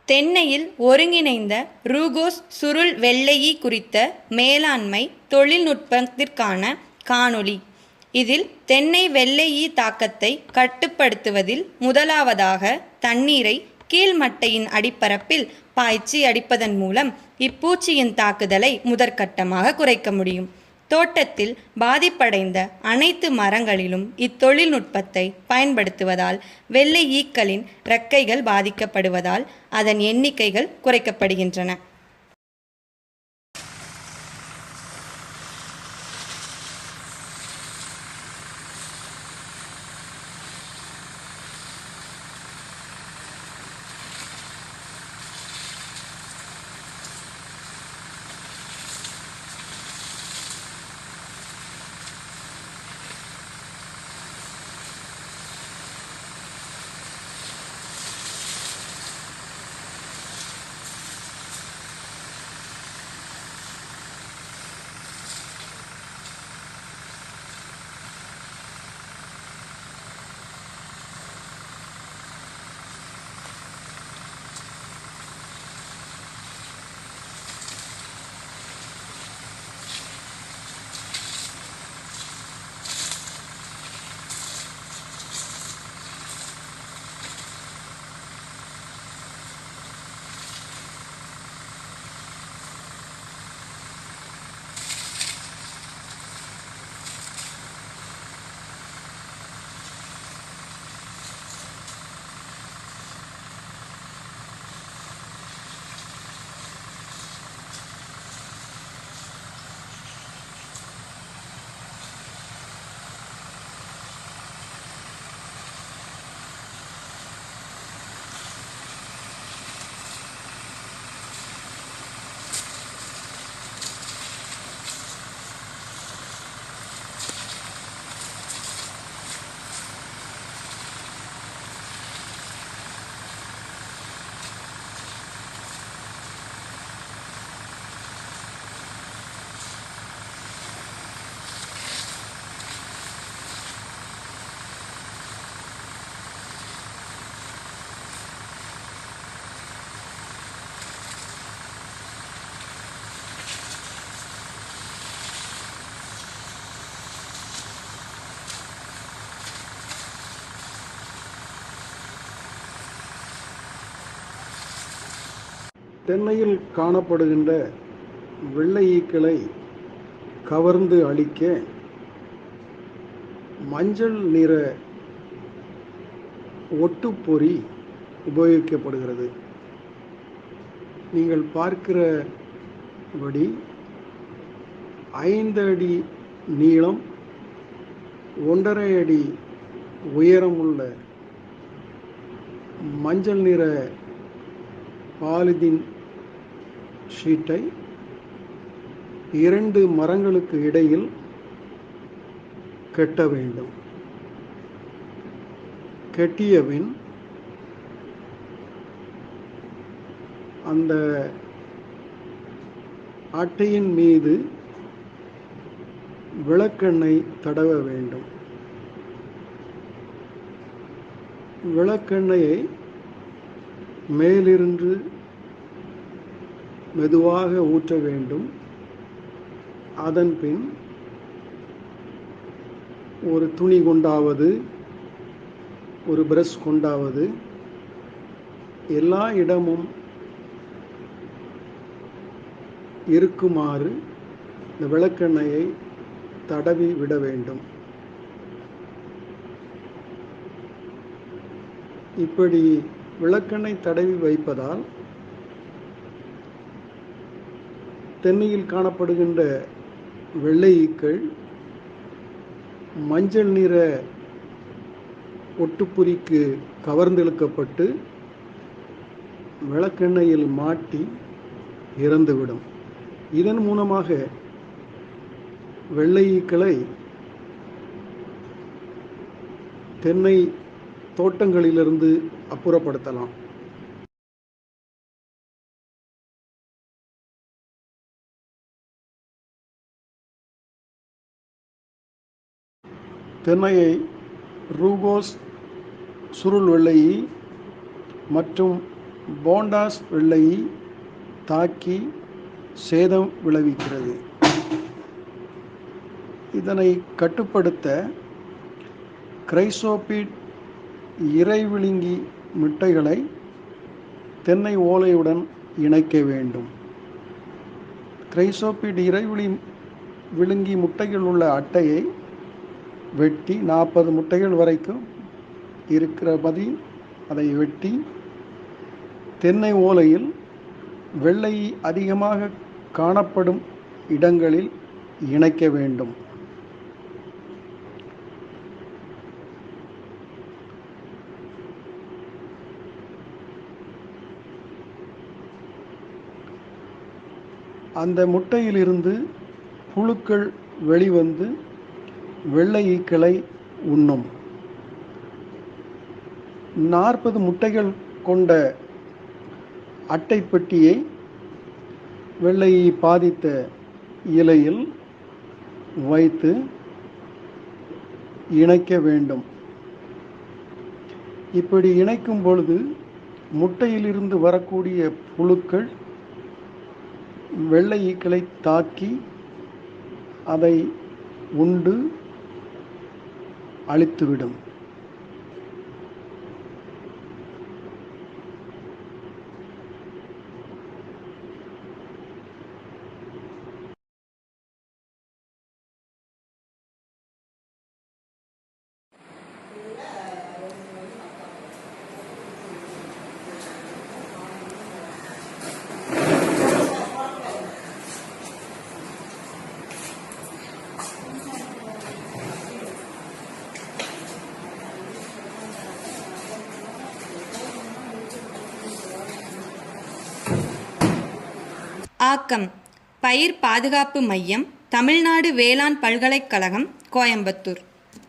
தென்னையில் ஒருங்கிணைந்த ரூகோஸ் சுருள் வெள்ளையி குறித்த மேலாண்மை தொழில்நுட்பத்திற்கான காணொளி. இதில் தென்னை வெள்ளையி தாக்கத்தை கட்டுப்படுத்துவதில் முதலாவதாக தண்ணீரை கீழ்மட்டையின் அடிப்பரப்பில் பாய்ச்சி அடிப்பதன் மூலம் இப்பூச்சியின் தாக்குதலை முதற்கட்டமாக குறைக்க முடியும். தோட்டத்தில் பாதிப்படைந்த அனைத்து மரங்களிலும் இத்தொழில்நுட்பத்தை பயன்படுத்துவதால் வெள்ளை ஈக்களின் இறக்கைகள் பாதிக்கப்படுவதால் அதன் எண்ணிக்கைகள் குறைக்கப்படுகின்றன. தென்னையில் காணப்படுகின்ற வெள்ளை ஈக்களை கவர்ந்து அழிக்க மஞ்சள் நிற ஒட்டுப்பொறி உபயோகிக்கப்படுகிறது. நீங்கள் பார்க்கிறபடி 5 அடி நீளம் 1.5 அடி உயரமுள்ள மஞ்சள் நிற பாலிதீன் ஷீட்டை 2 மரங்களுக்கு இடையில் கட்ட வேண்டும். கட்டியபின் அந்த அட்டையின் மீது விளக்கெண்ணெய் தடவ வேண்டும். விளக்கெண்ணெயை மேலிருந்து மெதுவாக ஊற்ற வேண்டும். அதன் பின் ஒரு துணி கொண்டாவது ஒரு பிரஷ் கொண்டாவது எல்லா இடமும் இருக்குமாறு இந்த விளக்கெண்ணெயை தடவி விட வேண்டும். இப்படி விளக்கெண்ணெய் தடவி வைப்பதால் தென்னையில் காணப்படுகின்ற வெள்ளை ஈக்கள் மஞ்சள் நிற ஒட்டுப்பொறிக்கு கவர்ந்தெழுக்கப்பட்டு விளக்கெண்ணெயில் மாட்டி இறந்துவிடும். இதன் மூலமாக வெள்ளை ஈக்களை தென்னை தோட்டங்களிலிருந்து அப்புறப்படுத்தலாம். தென்னையை ரூகோஸ் சுருள் வெள்ளையி மற்றும் போண்டாஸ் வெள்ளையை தாக்கி சேதம் விளைவிக்கிறது. இதனை கட்டுப்படுத்த கிரைசோபிட் இரைவிழுங்கி முட்டைகளை தென்னை ஓலையுடன் இணைக்க வேண்டும். கிரைசோபிட் விழுங்கி முட்டைகள் உள்ள அட்டையை வெட்டி 40 முட்டைகள் வரைக்கும் இருக்கிறபடி அதை வெட்டி தென்னை ஓலையில் வெள்ளை அதிகமாக காணப்படும் இடங்களில் இணைக்க வேண்டும். அந்த முட்டையிலிருந்து புழுக்கள் வெளிவந்து வெள்ளை ஈக்களை உண்ணும். 40 முட்டைகள் கொண்ட அட்டைப்பெட்டியை வெள்ளையை பாதித்த இலையில் வைத்து இணைக்க வேண்டும். இப்படி இணைக்கும் பொழுது முட்டையிலிருந்து வரக்கூடிய புழுக்கள் வெள்ளை ஈக்களை தாக்கி அதை உண்டு அழித்துவிடும். ஆக்கம் பயிர் பாதுகாப்பு மையம், தமிழ்நாடு வேளாண் பல்கலைக்கழகம், கோயம்புத்தூர்.